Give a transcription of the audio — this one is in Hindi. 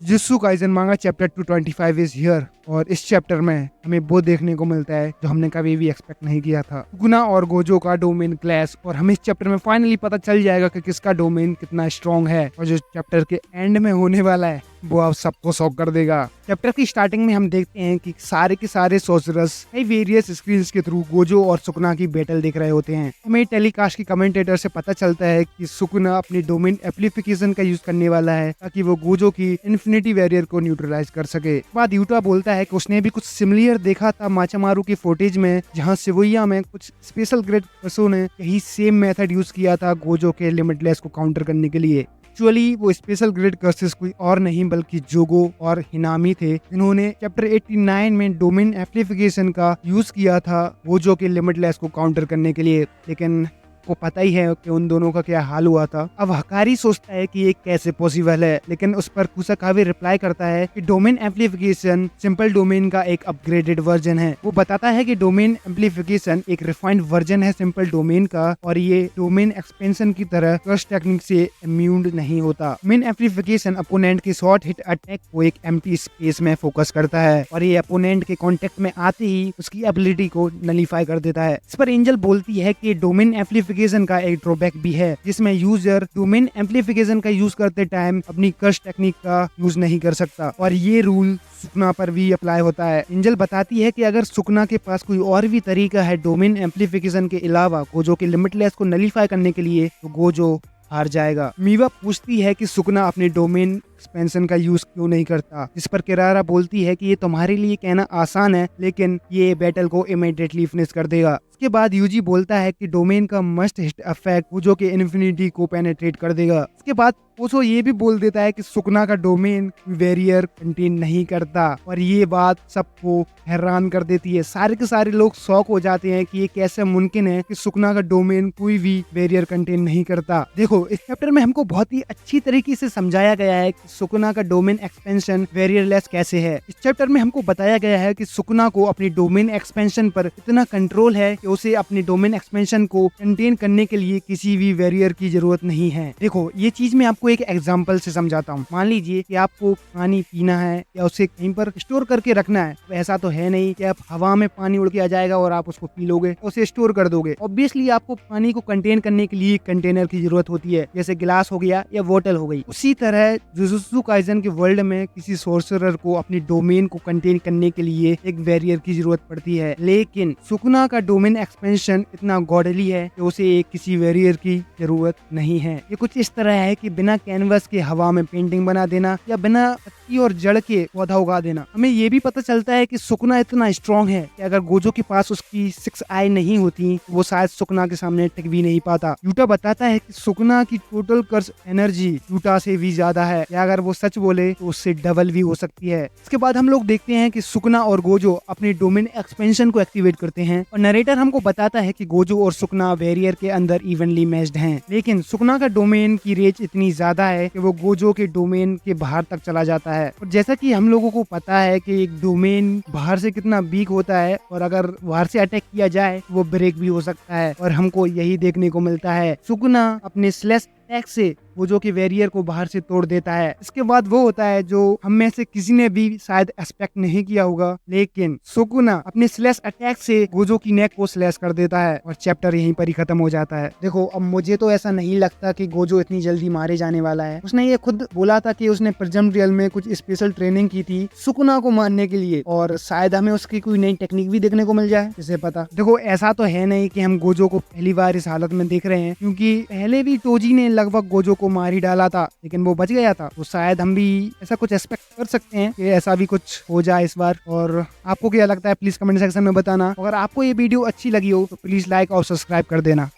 जुत्सु काइसेन मांगा चैप्टर 225 इज हियर और इस चैप्टर में हमें वो देखने को मिलता है जो हमने कभी भी एक्सपेक्ट नहीं किया था। सुकुना और गोजो का डोमेन क्लैश और हमें इस चैप्टर में फाइनली पता चल जाएगा कि किसका डोमेन कितना स्ट्रांग है और जो चैप्टर के एंड में होने वाला है वो आप सबको शॉक कर देगा। चैप्टर की स्टार्टिंग में हम देखते हैं कि सारे के सारे सोर्सरर्स कई वेरियस स्क्रीन्स के थ्रू गोजो और सुकुना की बैटल देख रहे होते हैं। हमें टेलीकास्ट की कमेंटेटर से पता चलता है कि सुकुना अपनी डोमेन एम्प्लीफिकेशन का यूज करने वाला है ताकि वो गोजो की इन्फिनिटी वैरियर को न्यूट्रलाइज कर सके। बाद यूटा बोलता है कि उसने भी कुछ सिमिलर देखा था माचामारू की फुटेज में, जहाँ शिबुया में कुछ स्पेशल ग्रेड पर्सों ने यही सेम मेथड यूज किया था गोजो के लिमिटलेस को काउंटर करने के लिए। एक्चुअली वो स्पेशल ग्रेड कर्सेस कोई और नहीं बल्कि जोगो और हिनामी थे, जिन्होंने चैप्टर 89 में डोमेन एम्प्लीफिकेशन का यूज किया था गोजो के लिमिटलेस को काउंटर करने के लिए। लेकिन को पता ही है कि उन दोनों का क्या हाल हुआ था। अब हकारी सोचता है कि ये कैसे पॉसिबल है, लेकिन उस पर कुसाकावे रिप्लाई करता है कि डोमेन एम्प्लीफिकेशन सिंपल डोमेन का एक अपग्रेडेड वर्जन है। वो बताता है कि डोमेन एम्प्लीफिकेशन एक रिफाइंड वर्जन है सिंपल डोमेन का और ये डोमेन एक्सपेंशन की तरह कर्स टेक्निक से इम्यून नहीं होता। डोमेन एम्प्लीफिकेशन अपोनेंट के शॉर्ट हिट अटैक को एक एम्प्टी स्पेस में फोकस करता है और ये अपोनेंट के कांटेक्ट में आते ही उसकी एबिलिटी को नलीफाई कर देता है। इस पर एंजल बोलती है कि डोमेन एम्प्लीफिकेशन का एक ड्रॉबैक भी है, जिसमें यूजर डोमेन एम्प्लीफिकेशन का यूज करते टाइम अपनी कर्स टेक्निक का यूज नहीं कर सकता और ये रूल सुकुना पर भी अप्लाई होता है। एंजल बताती है कि अगर सुकुना के पास कोई और भी तरीका है डोमेन एम्प्लीफिकेशन के अलावा गोजो के लिमिटलेस को नलीफाई करने के लिए, तो गोजो हार जाएगा। मीवा पूछती है कि सुकुना अपने डोमेन एक्सपेंशन का यूज क्यों नहीं करता, जिस पर किरारा बोलती है कि ये तुम्हारे लिए कहना आसान है लेकिन ये बैटल को इमीडिएटली फिनिश कर देगा। उसके बाद यूजी बोलता है कि डोमेन का मस्ट हिट इफेक्ट गोजो के इन्फिनिटी को पेनिट्रेट कर देगा। उसके बाद ओसो ये भी बोल देता है कि सुकुना का डोमेन वेरियर कंटेन नहीं करता और ये बात सबको हैरान कर देती है। सारे के सारे लोग शॉक हो जाते हैं कि ये कैसे मुमकिन है कि सुकुना का डोमेन कोई भी वेरियर कंटेन नहीं करता। देखो, इस चैप्टर में हमको बहुत ही अच्छी तरीके से समझाया गया है कि सुकुना का डोमेन एक्सपेंशन वेरियरलेस कैसे है। इस चैप्टर में हमको बताया गया है कि सुकुना को अपनी डोमेन एक्सपेंशन पर इतना कंट्रोल है कि उसे अपने डोमेन एक्सपेंशन को कंटेन करने के लिए किसी भी वेरियर की जरूरत नहीं है। देखो, ये चीज मैं आपको एक एग्जांपल से समझाता हूँ। मान लीजिए कि आपको पानी पीना है या उसे कहीं पर स्टोर करके रखना है, तो ऐसा तो है नहीं कि आप हवा में पानी उड़ के आ जाएगा और आप उसको पी लोगे, उसे स्टोर कर दोगे। ऑब्वियसली आपको पानी को कंटेन करने के लिए कंटेनर की जरूरत होती है, जैसे गिलास हो गया या बोतल हो गई। उसी तरह जुजुत्सु काइसेन के वर्ल्ड में किसी सोर्सरर को अपनी डोमेन को कंटेन करने के लिए एक बैरियर की जरूरत पड़ती है, लेकिन सुकुना का डोमेन एक्सपेंशन इतना गॉडली है कि उसे एक किसी बैरियर की जरूरत नहीं है। ये कुछ इस तरह है कि बिना कैनवस के हवा में पेंटिंग बना देना या बिना पत्ती और जड़ के पौधा उगा देना। हमें ये भी पता चलता है कि सुकुना इतना स्ट्रॉन्ग है कि अगर गोजो के पास उसकी 6 आई नहीं होती तो वो शायद सुकुना के सामने टिक भी नहीं पाता। यूटा बताता है कि सुकुना की टोटल कर्स एनर्जी यूटा से भी ज्यादा है, या अगर वो सच बोले तो उससे डबल भी हो सकती है। इसके बाद हम लोग देखते हैं कि सुकुना और गोजो अपने डोमेन एक्सपेंशन को एक्टिवेट करते हैं और नरेटर हमको बताता है कि गोजो और सुकुना वेरियर के अंदर इवनली मैच्ड हैं, लेकिन सुकुना का डोमेन की रेंज इतनी ज्यादा है कि वो गोजो के डोमेन के बाहर तक चला जाता है। और जैसा कि हम लोगों को पता है कि एक डोमेन बाहर से कितना वीक होता है और अगर बाहर से अटैक किया जाए तो वो ब्रेक भी हो सकता है, और हमको यही देखने को मिलता है। सुकुना अपने स्लैश अटैक से गोजो के वेरियर को बाहर से तोड़ देता है। इसके बाद वो होता है जो हम में से किसी ने भी शायद एक्सपेक्ट नहीं किया होगा, लेकिन सुकुना अपने स्लैश अटैक से गोजो की नेक को स्लैश कर देता है और चैप्टर यहीं पर ही खत्म हो जाता है। देखो, अब मुझे तो ऐसा नहीं लगता कि गोजो इतनी जल्दी मारे जाने वाला है। उसने ये खुद बोला था कि उसने प्रिज्म रियल में कुछ स्पेशल ट्रेनिंग की थी सुकुना को मारने के लिए, और शायद हमें उसकी कोई नई टेक्निक भी देखने को मिल जाए, किसे पता। देखो, ऐसा तो है नहीं कि हम गोजो को पहली बार इस हालत में देख रहे हैं, क्योंकि पहले भी टोजी ने लगभग गोजो को मार ही डाला था, लेकिन वो बच गया था। तो शायद हम भी ऐसा कुछ एक्सपेक्ट कर सकते हैं कि ऐसा भी कुछ हो जाए इस बार। और आपको क्या लगता है प्लीज कमेंट सेक्शन में बताना। अगर आपको ये वीडियो अच्छी लगी हो तो प्लीज लाइक और सब्सक्राइब कर देना।